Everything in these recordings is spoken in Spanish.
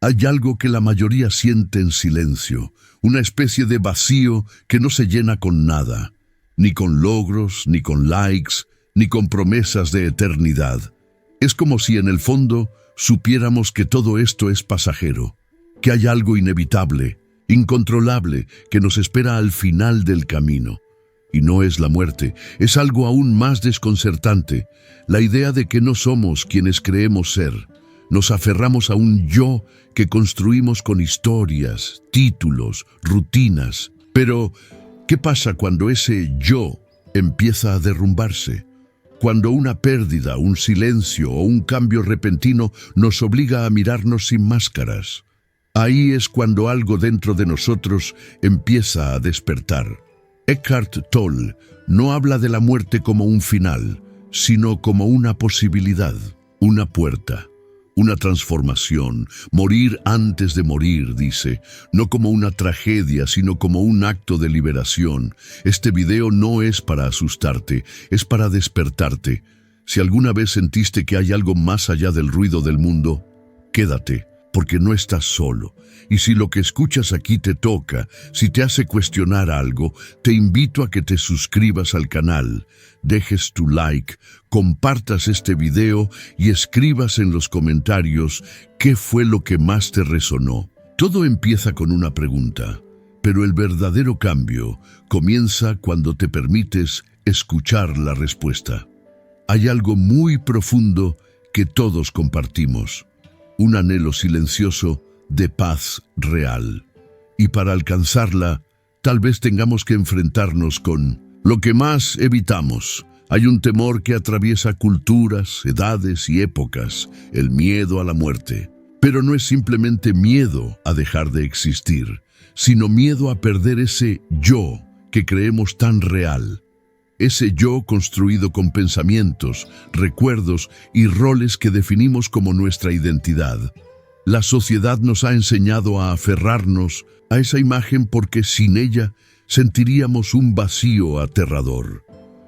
Hay algo que la mayoría siente en silencio, una especie de vacío que no se llena con nada, ni con logros, ni con likes, ni con promesas de eternidad. Es como si en el fondo supiéramos que todo esto es pasajero, que hay algo inevitable, incontrolable, que nos espera al final del camino. Y no es la muerte, es algo aún más desconcertante, la idea de que no somos quienes creemos ser. Nos aferramos a un yo que construimos con historias, títulos, rutinas. Pero, ¿qué pasa cuando ese yo empieza a derrumbarse? Cuando una pérdida, un silencio o un cambio repentino nos obliga a mirarnos sin máscaras. Ahí es cuando algo dentro de nosotros empieza a despertar. Eckhart Tolle no habla de la muerte como un final, sino como una posibilidad, una puerta, una transformación. Morir antes de morir, dice, no como una tragedia, sino como un acto de liberación. Este video no es para asustarte, es para despertarte. Si alguna vez sentiste que hay algo más allá del ruido del mundo, quédate, porque no estás solo. Y si lo que escuchas aquí te toca, si te hace cuestionar algo, te invito a que te suscribas al canal, dejes tu like, compartas este video y escribas en los comentarios qué fue lo que más te resonó. Todo empieza con una pregunta, pero el verdadero cambio comienza cuando te permites escuchar la respuesta. Hay algo muy profundo que todos compartimos, un anhelo silencioso de paz real. Y para alcanzarla, tal vez tengamos que enfrentarnos con lo que más evitamos. Hay un temor que atraviesa culturas, edades y épocas, el miedo a la muerte. Pero no es simplemente miedo a dejar de existir, sino miedo a perder ese yo que creemos tan real. Ese yo construido con pensamientos, recuerdos y roles que definimos como nuestra identidad. La sociedad nos ha enseñado a aferrarnos a esa imagen porque sin ella sentiríamos un vacío aterrador.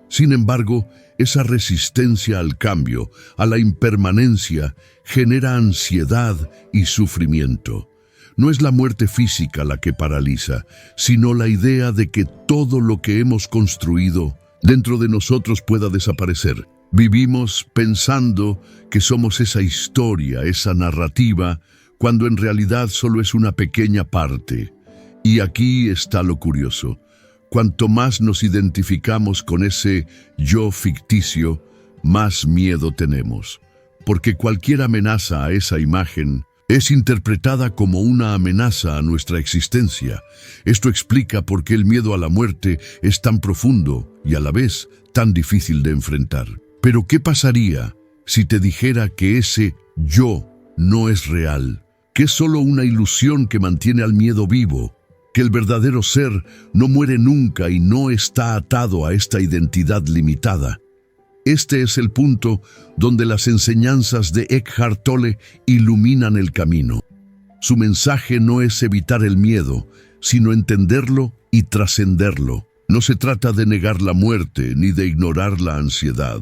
Sin embargo, esa resistencia al cambio, a la impermanencia, genera ansiedad y sufrimiento. No es la muerte física la que paraliza, sino la idea de que todo lo que hemos construido dentro de nosotros pueda desaparecer. Vivimos pensando que somos esa historia, esa narrativa, cuando en realidad solo es una pequeña parte. Y aquí está lo curioso. Cuanto más nos identificamos con ese yo ficticio, más miedo tenemos. Porque cualquier amenaza a esa imagen es interpretada como una amenaza a nuestra existencia. Esto explica por qué el miedo a la muerte es tan profundo y a la vez tan difícil de enfrentar. Pero ¿qué pasaría si te dijera que ese yo no es real? Que es solo una ilusión que mantiene al miedo vivo, que el verdadero ser no muere nunca y no está atado a esta identidad limitada. Este es el punto donde las enseñanzas de Eckhart Tolle iluminan el camino. Su mensaje no es evitar el miedo, sino entenderlo y trascenderlo. No se trata de negar la muerte ni de ignorar la ansiedad,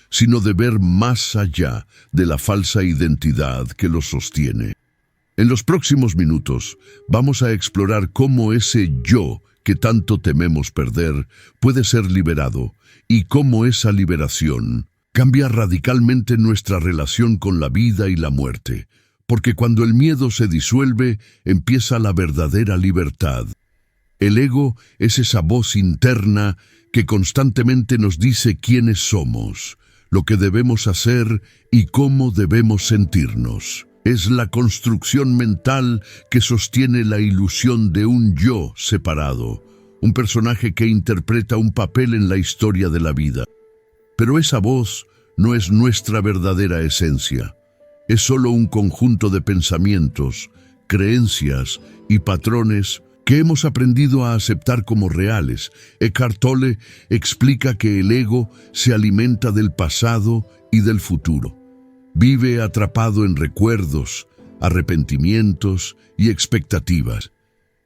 sino de ver más allá de la falsa identidad que lo sostiene. En los próximos minutos vamos a explorar cómo ese yo que tanto tememos perder puede ser liberado y cómo esa liberación cambia radicalmente nuestra relación con la vida y la muerte, porque cuando el miedo se disuelve, empieza la verdadera libertad. El ego es esa voz interna que constantemente nos dice quiénes somos, lo que debemos hacer y cómo debemos sentirnos. Es la construcción mental que sostiene la ilusión de un yo separado, un personaje que interpreta un papel en la historia de la vida. Pero esa voz no es nuestra verdadera esencia. Es solo un conjunto de pensamientos, creencias y patrones que hemos aprendido a aceptar como reales. Eckhart Tolle explica que el ego se alimenta del pasado y del futuro. Vive atrapado en recuerdos, arrepentimientos y expectativas.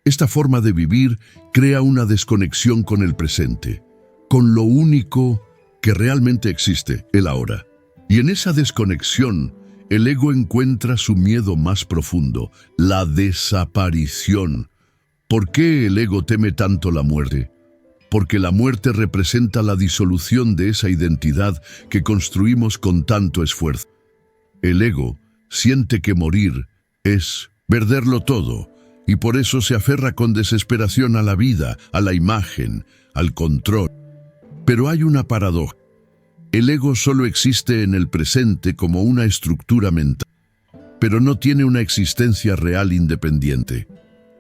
Esta forma de vivir crea una desconexión con el presente, con lo único que realmente existe, el ahora. Y en esa desconexión el ego encuentra su miedo más profundo, la desaparición. ¿Por qué el ego teme tanto la muerte? Porque la muerte representa la disolución de esa identidad que construimos con tanto esfuerzo. El ego siente que morir es perderlo todo, y por eso se aferra con desesperación a la vida, a la imagen, al control. Pero hay una paradoja. El ego solo existe en el presente como una estructura mental, pero no tiene una existencia real independiente.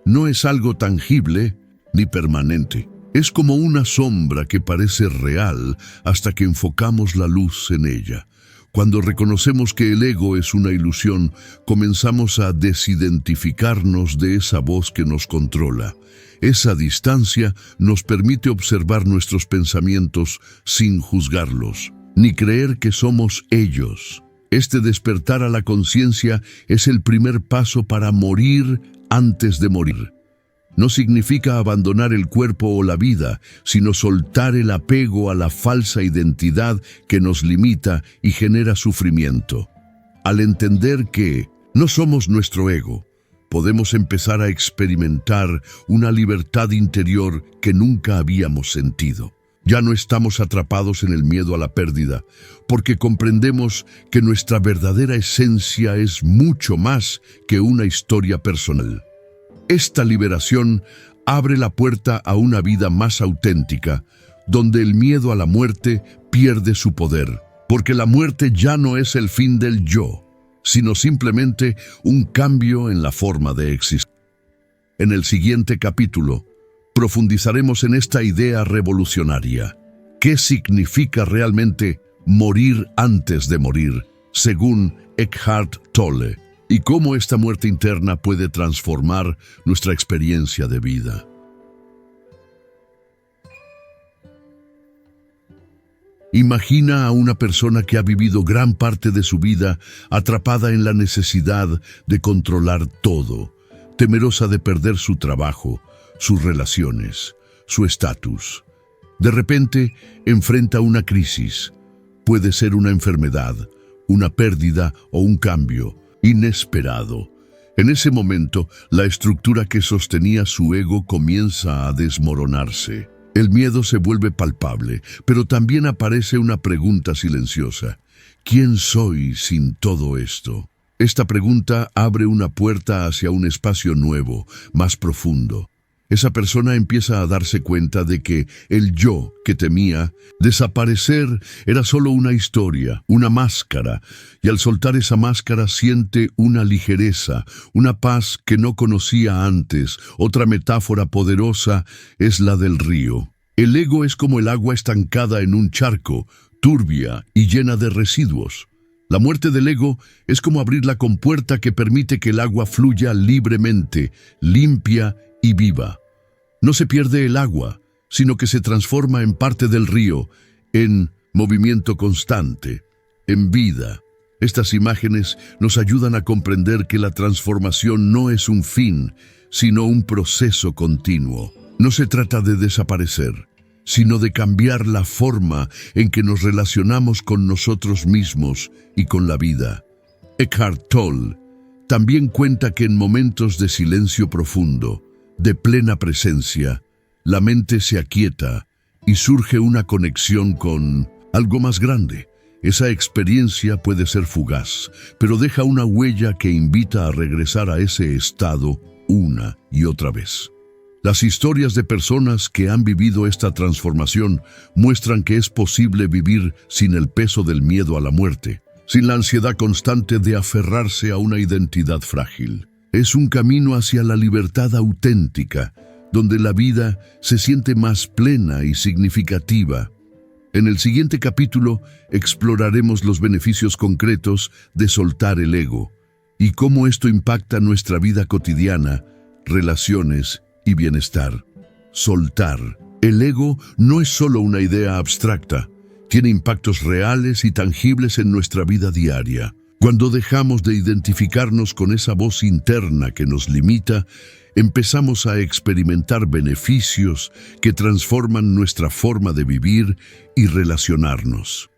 No es algo tangible ni permanente. Es como una sombra que parece real hasta que enfocamos la luz en ella. Cuando reconocemos que el ego es una ilusión, comenzamos a desidentificarnos de esa voz que nos controla. Esa distancia nos permite observar nuestros pensamientos sin juzgarlos, ni creer que somos ellos. Este despertar a la conciencia es el primer paso para morir antes de morir. No significa abandonar el cuerpo o la vida, sino soltar el apego a la falsa identidad que nos limita y genera sufrimiento. Al entender que no somos nuestro ego, podemos empezar a experimentar una libertad interior que nunca habíamos sentido. Ya no estamos atrapados en el miedo a la pérdida, porque comprendemos que nuestra verdadera esencia es mucho más que una historia personal. Esta liberación abre la puerta a una vida más auténtica, donde el miedo a la muerte pierde su poder, porque la muerte ya no es el fin del yo, sino simplemente un cambio en la forma de existir. En el siguiente capítulo, profundizaremos en esta idea revolucionaria. ¿Qué significa realmente morir antes de morir, según Eckhart Tolle? Y cómo esta muerte interna puede transformar nuestra experiencia de vida. Imagina a una persona que ha vivido gran parte de su vida atrapada en la necesidad de controlar todo, temerosa de perder su trabajo, sus relaciones, su estatus. De repente enfrenta una crisis. Puede ser una enfermedad, una pérdida o un cambio inesperado. En ese momento, la estructura que sostenía su ego comienza a desmoronarse. El miedo se vuelve palpable, pero también aparece una pregunta silenciosa. ¿Quién soy sin todo esto? Esta pregunta abre una puerta hacia un espacio nuevo, más profundo. Esa persona empieza a darse cuenta de que el yo que temía desaparecer era solo una historia, una máscara, y al soltar esa máscara siente una ligereza, una paz que no conocía antes. Otra metáfora poderosa es la del río. El ego es como el agua estancada en un charco, turbia y llena de residuos. La muerte del ego es como abrir la compuerta que permite que el agua fluya libremente, limpia y viva. No se pierde el agua, sino que se transforma en parte del río, en movimiento constante, en vida. Estas imágenes nos ayudan a comprender que la transformación no es un fin, sino un proceso continuo. No se trata de desaparecer, sino de cambiar la forma en que nos relacionamos con nosotros mismos y con la vida. Eckhart Tolle también cuenta que en momentos de silencio profundo, de plena presencia, la mente se aquieta y surge una conexión con algo más grande. Esa experiencia puede ser fugaz, pero deja una huella que invita a regresar a ese estado una y otra vez. Las historias de personas que han vivido esta transformación muestran que es posible vivir sin el peso del miedo a la muerte, sin la ansiedad constante de aferrarse a una identidad frágil. Es un camino hacia la libertad auténtica, donde la vida se siente más plena y significativa. En el siguiente capítulo exploraremos los beneficios concretos de soltar el ego y cómo esto impacta nuestra vida cotidiana, relaciones y bienestar. Soltar el ego no es solo una idea abstracta, tiene impactos reales y tangibles en nuestra vida diaria. Cuando dejamos de identificarnos con esa voz interna que nos limita, empezamos a experimentar beneficios que transforman nuestra forma de vivir y relacionarnos.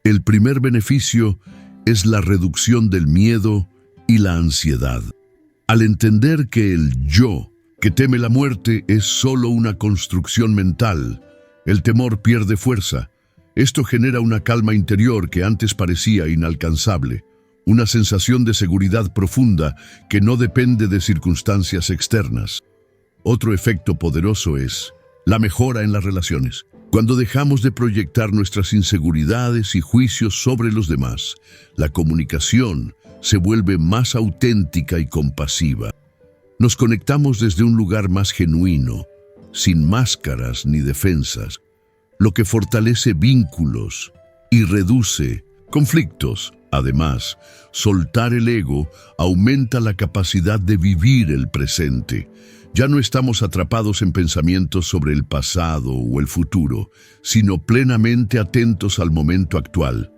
El primer beneficio es la reducción del miedo y la ansiedad. Al entender que el yo que teme la muerte es solo una construcción mental, el temor pierde fuerza. Esto genera una calma interior que antes parecía inalcanzable, una sensación de seguridad profunda que no depende de circunstancias externas. Otro efecto poderoso es la mejora en las relaciones. Cuando dejamos de proyectar nuestras inseguridades y juicios sobre los demás, la comunicación se vuelve más auténtica y compasiva. Nos conectamos desde un lugar más genuino, sin máscaras ni defensas, lo que fortalece vínculos y reduce conflictos. Además, soltar el ego aumenta la capacidad de vivir el presente. Ya no estamos atrapados en pensamientos sobre el pasado o el futuro, sino plenamente atentos al momento actual.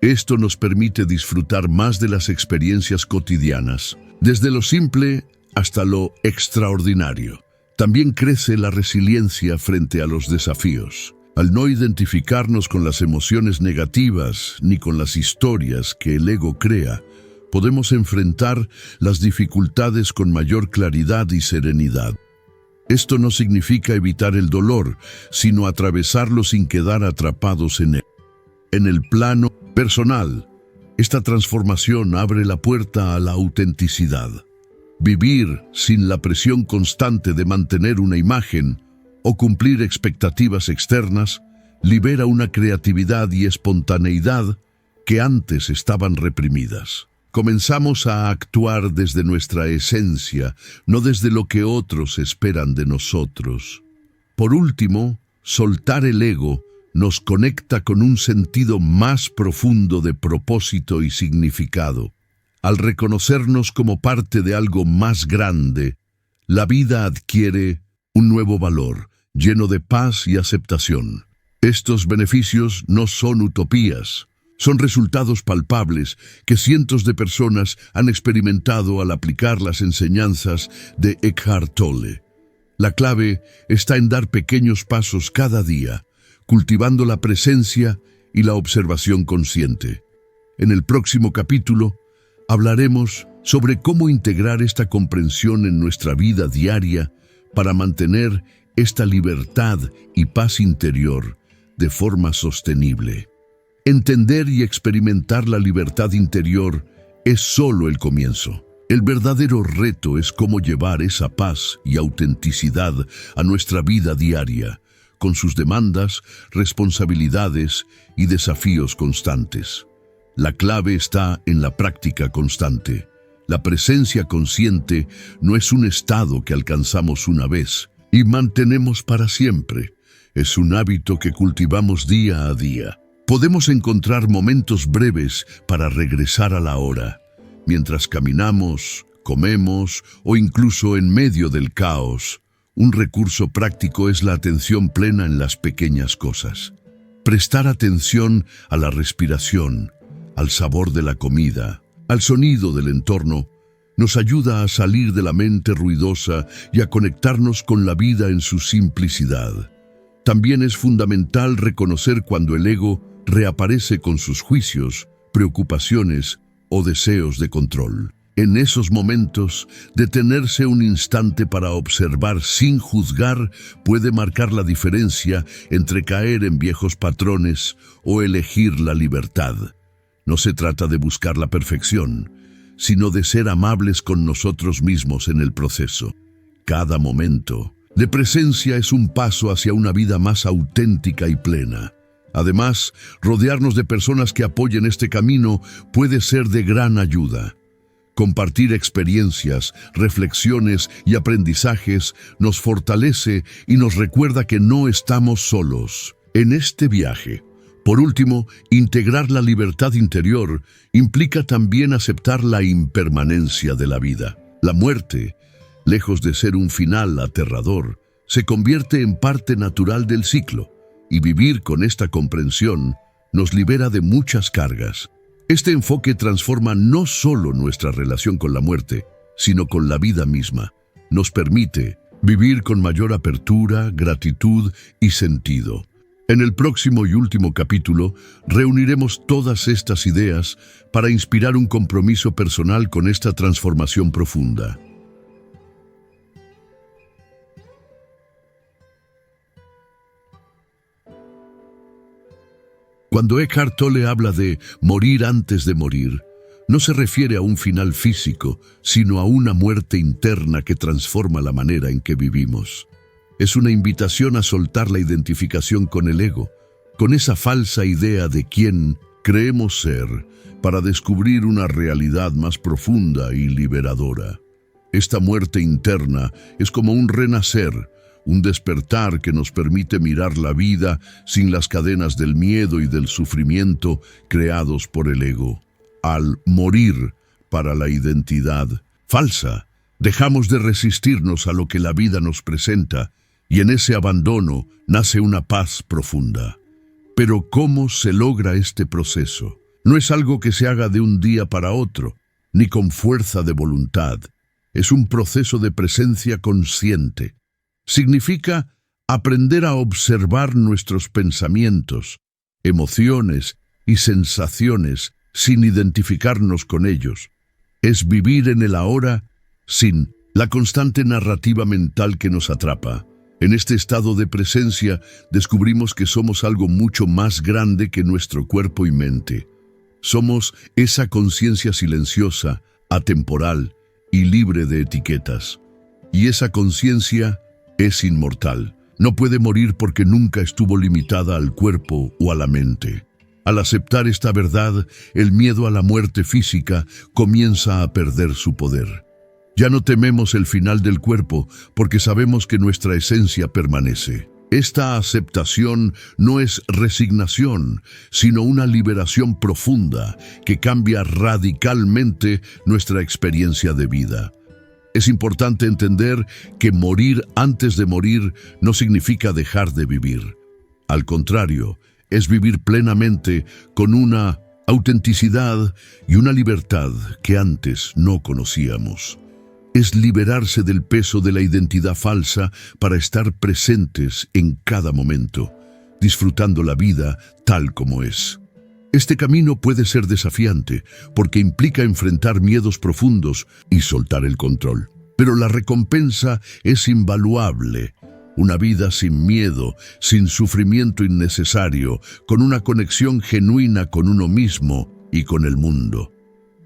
Esto nos permite disfrutar más de las experiencias cotidianas, desde lo simple hasta lo extraordinario. También crece la resiliencia frente a los desafíos. Al no identificarnos con las emociones negativas ni con las historias que el ego crea, podemos enfrentar las dificultades con mayor claridad y serenidad. Esto no significa evitar el dolor, sino atravesarlo sin quedar atrapados en él. En el plano personal, esta transformación abre la puerta a la autenticidad. Vivir sin la presión constante de mantener una imagen o cumplir expectativas externas libera una creatividad y espontaneidad que antes estaban reprimidas. Comenzamos a actuar desde nuestra esencia, no desde lo que otros esperan de nosotros. Por último, soltar el ego nos conecta con un sentido más profundo de propósito y significado. Al reconocernos como parte de algo más grande, la vida adquiere un nuevo valor, lleno de paz y aceptación. Estos beneficios no son utopías, son resultados palpables que cientos de personas han experimentado al aplicar las enseñanzas de Eckhart Tolle. La clave está en dar pequeños pasos cada día, cultivando la presencia y la observación consciente. En el próximo capítulo hablaremos sobre cómo integrar esta comprensión en nuestra vida diaria para mantener esta libertad y paz interior de forma sostenible. Entender y experimentar la libertad interior es solo el comienzo. El verdadero reto es cómo llevar esa paz y autenticidad a nuestra vida diaria, con sus demandas, responsabilidades y desafíos constantes. La clave está en la práctica constante. La presencia consciente no es un estado que alcanzamos una vez y mantenemos para siempre. Es un hábito que cultivamos día a día. Podemos encontrar momentos breves para regresar a la hora, mientras caminamos, comemos o incluso en medio del caos. Un recurso práctico es la atención plena en las pequeñas cosas. Prestar atención a la respiración, al sabor de la comida, al sonido del entorno, nos ayuda a salir de la mente ruidosa y a conectarnos con la vida en su simplicidad. También es fundamental reconocer cuando el ego reaparece con sus juicios, preocupaciones o deseos de control. En esos momentos, detenerse un instante para observar sin juzgar puede marcar la diferencia entre caer en viejos patrones o elegir la libertad. No se trata de buscar la perfección, sino de ser amables con nosotros mismos en el proceso. Cada momento de presencia es un paso hacia una vida más auténtica y plena. Además, rodearnos de personas que apoyen este camino puede ser de gran ayuda. Compartir experiencias, reflexiones y aprendizajes nos fortalece y nos recuerda que no estamos solos en este viaje. Por último, integrar la libertad interior implica también aceptar la impermanencia de la vida. La muerte, lejos de ser un final aterrador, se convierte en parte natural del ciclo, y vivir con esta comprensión nos libera de muchas cargas. Este enfoque transforma no solo nuestra relación con la muerte, sino con la vida misma. Nos permite vivir con mayor apertura, gratitud y sentido. En el próximo y último capítulo, reuniremos todas estas ideas para inspirar un compromiso personal con esta transformación profunda. Cuando Eckhart Tolle habla de morir antes de morir, no se refiere a un final físico, sino a una muerte interna que transforma la manera en que vivimos. Es una invitación a soltar la identificación con el ego, con esa falsa idea de quién creemos ser, para descubrir una realidad más profunda y liberadora. Esta muerte interna es como un renacer, un despertar que nos permite mirar la vida sin las cadenas del miedo y del sufrimiento creados por el ego. Al morir para la identidad falsa, dejamos de resistirnos a lo que la vida nos presenta y en ese abandono nace una paz profunda. Pero ¿cómo se logra este proceso? No es algo que se haga de un día para otro, ni con fuerza de voluntad. Es un proceso de presencia consciente. Significa aprender a observar nuestros pensamientos, emociones y sensaciones sin identificarnos con ellos. Es vivir en el ahora sin la constante narrativa mental que nos atrapa. En este estado de presencia descubrimos que somos algo mucho más grande que nuestro cuerpo y mente. Somos esa conciencia silenciosa, atemporal y libre de etiquetas. Y esa conciencia es inmortal. No puede morir porque nunca estuvo limitada al cuerpo o a la mente. Al aceptar esta verdad, el miedo a la muerte física comienza a perder su poder. Ya no tememos el final del cuerpo porque sabemos que nuestra esencia permanece. Esta aceptación no es resignación, sino una liberación profunda que cambia radicalmente nuestra experiencia de vida. Es importante entender que morir antes de morir no significa dejar de vivir. Al contrario, es vivir plenamente con una autenticidad y una libertad que antes no conocíamos. Es liberarse del peso de la identidad falsa para estar presentes en cada momento, disfrutando la vida tal como es. Este camino puede ser desafiante porque implica enfrentar miedos profundos y soltar el control. Pero la recompensa es invaluable. Una vida sin miedo, sin sufrimiento innecesario, con una conexión genuina con uno mismo y con el mundo.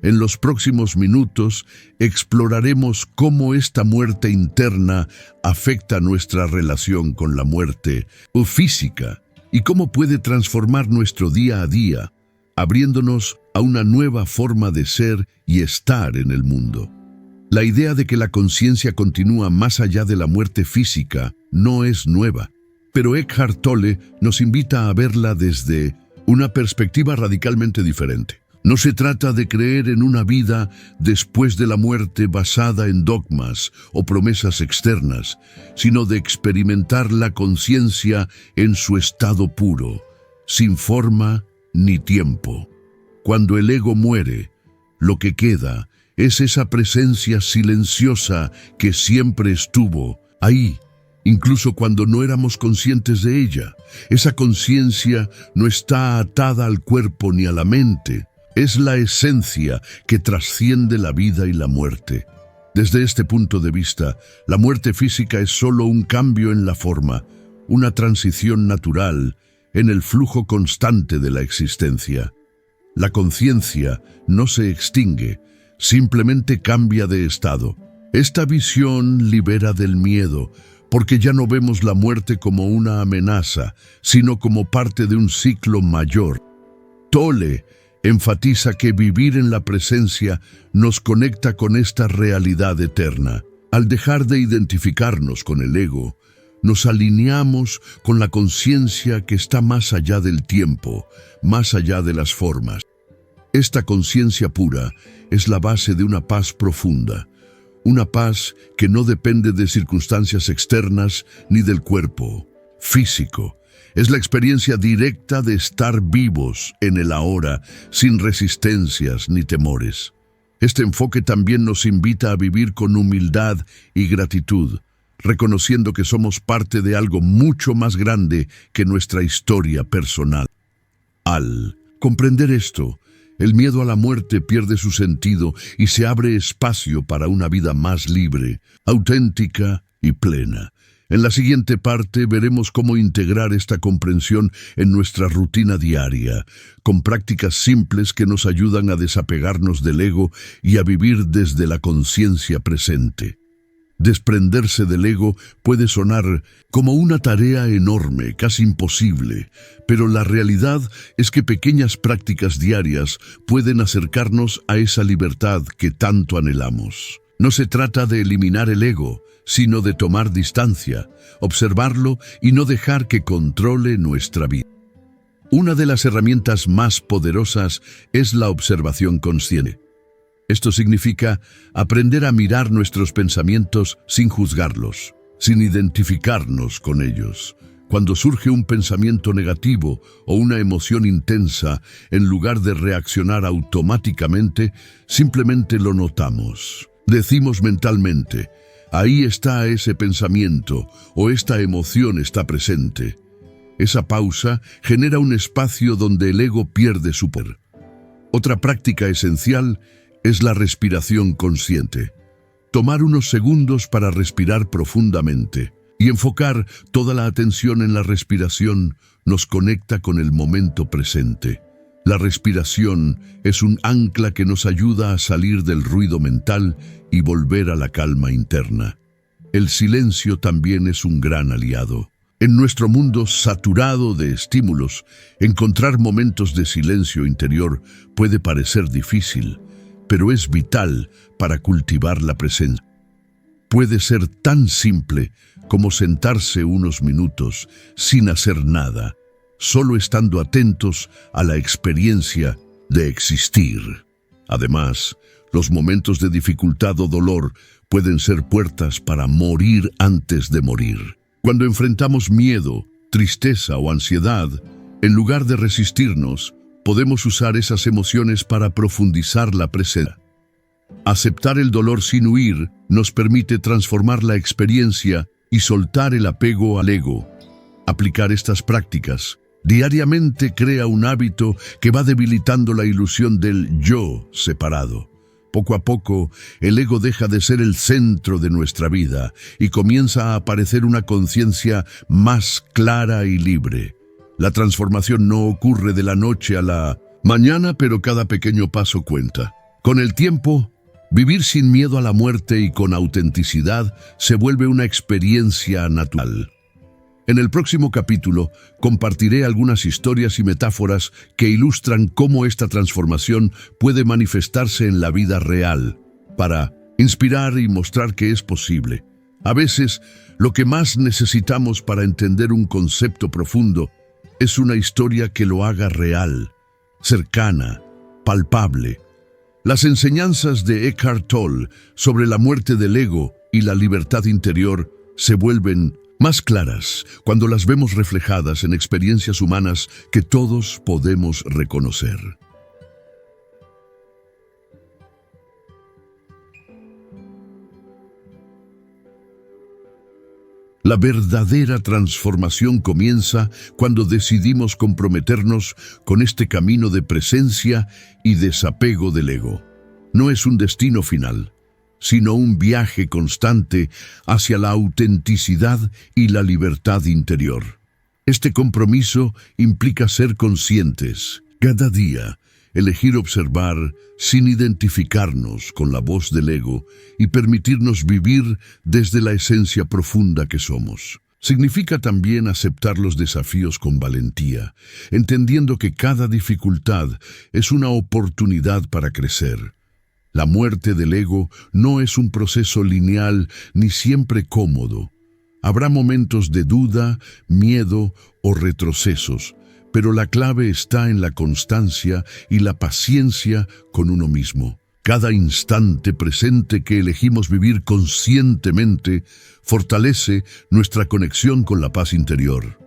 En los próximos minutos exploraremos cómo esta muerte interna afecta nuestra relación con la muerte física y cómo puede transformar nuestro día a día, abriéndonos a una nueva forma de ser y estar en el mundo. La idea de que la conciencia continúa más allá de la muerte física no es nueva, pero Eckhart Tolle nos invita a verla desde una perspectiva radicalmente diferente. No se trata de creer en una vida después de la muerte basada en dogmas o promesas externas, sino de experimentar la conciencia en su estado puro, sin forma ni tiempo. Cuando el ego muere, lo que queda es esa presencia silenciosa que siempre estuvo ahí, incluso cuando no éramos conscientes de ella. Esa conciencia no está atada al cuerpo ni a la mente. Es la esencia que trasciende la vida y la muerte. Desde este punto de vista, la muerte física es solo un cambio en la forma, una transición natural en el flujo constante de la existencia. La conciencia no se extingue, simplemente cambia de estado. Esta visión libera del miedo, porque ya no vemos la muerte como una amenaza, sino como parte de un ciclo mayor. Tolle enfatiza que vivir en la presencia nos conecta con esta realidad eterna. Al dejar de identificarnos con el ego, nos alineamos con la conciencia que está más allá del tiempo, más allá de las formas. Esta conciencia pura es la base de una paz profunda, una paz que no depende de circunstancias externas ni del cuerpo físico. Es la experiencia directa de estar vivos en el ahora, sin resistencias ni temores. Este enfoque también nos invita a vivir con humildad y gratitud, reconociendo que somos parte de algo mucho más grande que nuestra historia personal. Al comprender esto, el miedo a la muerte pierde su sentido y se abre espacio para una vida más libre, auténtica y plena. En la siguiente parte veremos cómo integrar esta comprensión en nuestra rutina diaria, con prácticas simples que nos ayudan a desapegarnos del ego y a vivir desde la conciencia presente. Desprenderse del ego puede sonar como una tarea enorme, casi imposible, pero la realidad es que pequeñas prácticas diarias pueden acercarnos a esa libertad que tanto anhelamos. No se trata de eliminar el ego, sino de tomar distancia, observarlo y no dejar que controle nuestra vida. Una de las herramientas más poderosas es la observación consciente. Esto significa aprender a mirar nuestros pensamientos sin juzgarlos, sin identificarnos con ellos. Cuando surge un pensamiento negativo o una emoción intensa, en lugar de reaccionar automáticamente, simplemente lo notamos. Decimos mentalmente: ahí está ese pensamiento o esta emoción está presente. Esa pausa genera un espacio donde el ego pierde su poder. Otra práctica esencial es la respiración consciente. Tomar unos segundos para respirar profundamente y enfocar toda la atención en la respiración nos conecta con el momento presente. La respiración es un ancla que nos ayuda a salir del ruido mental y volver a la calma interna. El silencio también es un gran aliado. En nuestro mundo saturado de estímulos, encontrar momentos de silencio interior puede parecer difícil, pero es vital para cultivar la presencia. Puede ser tan simple como sentarse unos minutos sin hacer nada, solo estando atentos a la experiencia de existir. Además, los momentos de dificultad o dolor pueden ser puertas para morir antes de morir. Cuando enfrentamos miedo, tristeza o ansiedad, en lugar de resistirnos, podemos usar esas emociones para profundizar la presencia. Aceptar el dolor sin huir nos permite transformar la experiencia y soltar el apego al ego. Aplicar estas prácticas diariamente crea un hábito que va debilitando la ilusión del yo separado. Poco a poco, el ego deja de ser el centro de nuestra vida y comienza a aparecer una conciencia más clara y libre. La transformación no ocurre de la noche a la mañana, pero cada pequeño paso cuenta. Con el tiempo, vivir sin miedo a la muerte y con autenticidad se vuelve una experiencia natural. En el próximo capítulo compartiré algunas historias y metáforas que ilustran cómo esta transformación puede manifestarse en la vida real, para inspirar y mostrar que es posible. A veces, lo que más necesitamos para entender un concepto profundo es una historia que lo haga real, cercana, palpable. Las enseñanzas de Eckhart Tolle sobre la muerte del ego y la libertad interior se vuelven más claras cuando las vemos reflejadas en experiencias humanas que todos podemos reconocer. La verdadera transformación comienza cuando decidimos comprometernos con este camino de presencia y desapego del ego. No es un destino final, sino un viaje constante hacia la autenticidad y la libertad interior. Este compromiso implica ser conscientes, cada día, elegir observar sin identificarnos con la voz del ego y permitirnos vivir desde la esencia profunda que somos. Significa también aceptar los desafíos con valentía, entendiendo que cada dificultad es una oportunidad para crecer. La muerte del ego no es un proceso lineal ni siempre cómodo. Habrá momentos de duda, miedo o retrocesos, pero la clave está en la constancia y la paciencia con uno mismo. Cada instante presente que elegimos vivir conscientemente fortalece nuestra conexión con la paz interior.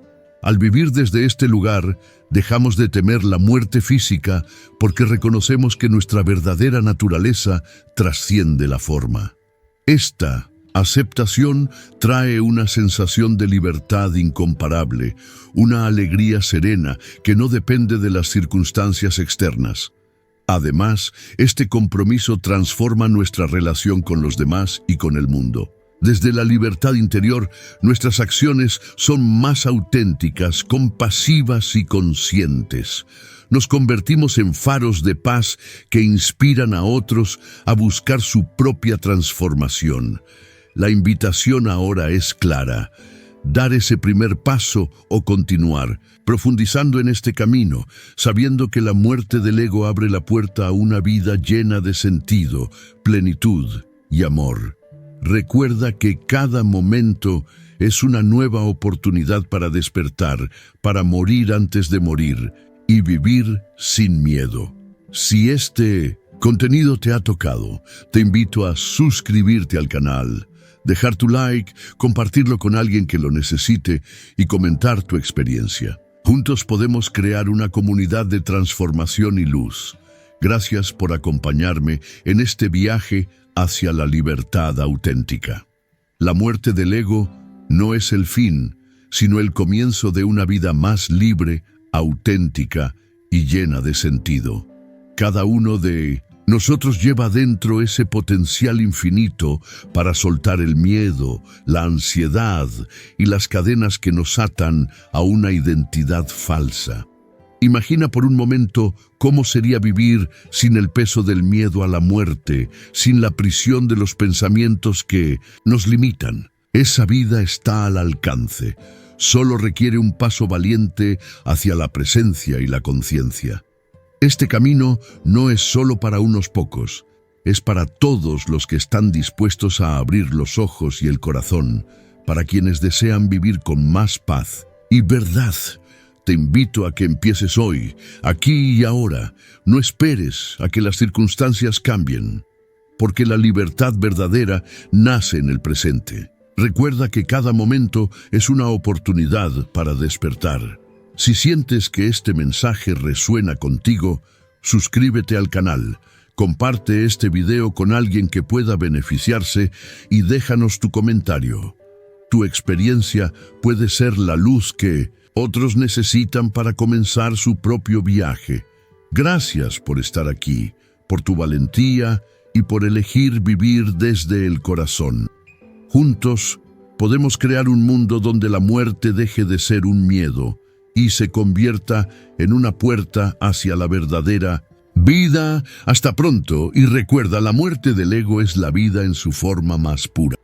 Al vivir desde este lugar, dejamos de temer la muerte física porque reconocemos que nuestra verdadera naturaleza trasciende la forma. Esta Aceptación trae una sensación de libertad incomparable, una alegría serena que no depende de las circunstancias externas. Además, este compromiso transforma nuestra relación con los demás y con el mundo. Desde la libertad interior, nuestras acciones son más auténticas, compasivas y conscientes. Nos convertimos en faros de paz que inspiran a otros a buscar su propia transformación. La invitación ahora es clara: dar ese primer paso o continuar, profundizando en este camino, sabiendo que la muerte del ego abre la puerta a una vida llena de sentido, plenitud y amor. Recuerda que cada momento es una nueva oportunidad para despertar, para morir antes de morir y vivir sin miedo. Si este contenido te ha tocado, te invito a suscribirte al canal, dejar tu like, compartirlo con alguien que lo necesite y comentar tu experiencia. Juntos podemos crear una comunidad de transformación y luz. Gracias por acompañarme en este viaje hacia la libertad auténtica. La muerte del ego no es el fin, sino el comienzo de una vida más libre, auténtica y llena de sentido. Cada uno de nosotros lleva dentro ese potencial infinito para soltar el miedo, la ansiedad y las cadenas que nos atan a una identidad falsa. Imagina por un momento cómo sería vivir sin el peso del miedo a la muerte, sin la prisión de los pensamientos que nos limitan. Esa vida está al alcance. Solo requiere un paso valiente hacia la presencia y la conciencia. Este camino no es solo para unos pocos, es para todos los que están dispuestos a abrir los ojos y el corazón, para quienes desean vivir con más paz y verdad. Te invito a que empieces hoy, aquí y ahora. No esperes a que las circunstancias cambien, porque la libertad verdadera nace en el presente. Recuerda que cada momento es una oportunidad para despertar. Si sientes que este mensaje resuena contigo, suscríbete al canal, comparte este video con alguien que pueda beneficiarse y déjanos tu comentario. Tu experiencia puede ser la luz que otros necesitan para comenzar su propio viaje. Gracias por estar aquí, por tu valentía y por elegir vivir desde el corazón. Juntos podemos crear un mundo donde la muerte deje de ser un miedo y se convierta en una puerta hacia la verdadera vida. Hasta pronto, y recuerda, la muerte del ego es la vida en su forma más pura.